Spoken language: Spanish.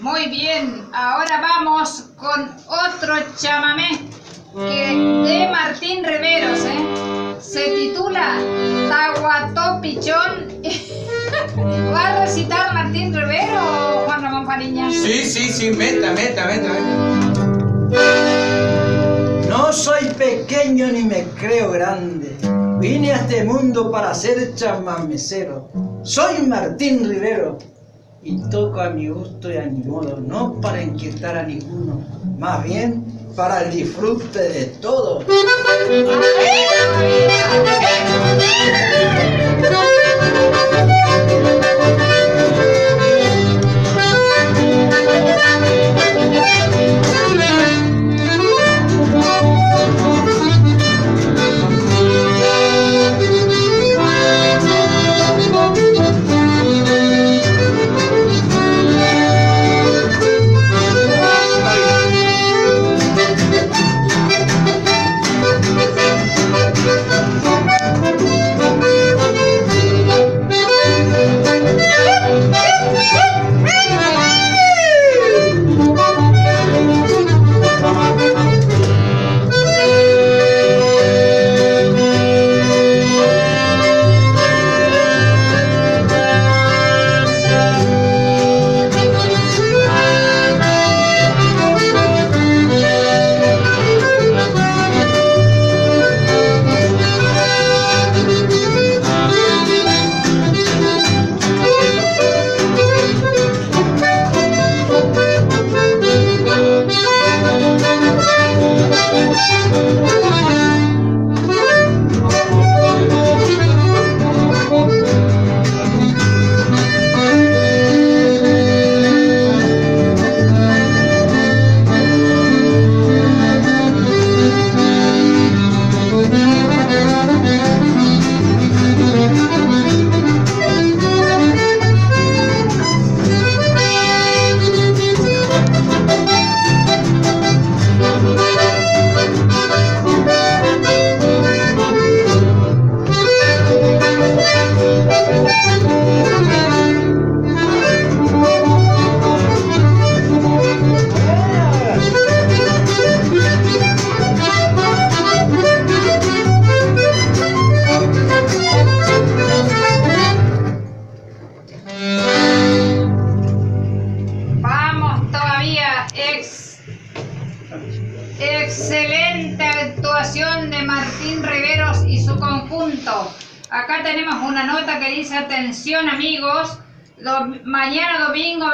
Muy bien, ahora vamos con otro chamamé de Martín Riveros, Se titula Tahuató Pichón. ¿Va a recitar Martín Riveros o Juan Ramón Fariñas? Sí, meta. No soy pequeño ni me creo grande. Vine a este mundo para ser chamamecero. Soy Martín Rivero y toco a mi gusto y a mi modo, no para inquietar a ninguno, más bien para el disfrute de todos. Excelente actuación de Martín Riveros y su conjunto. Acá tenemos una nota que dice: atención amigos, mañana domingo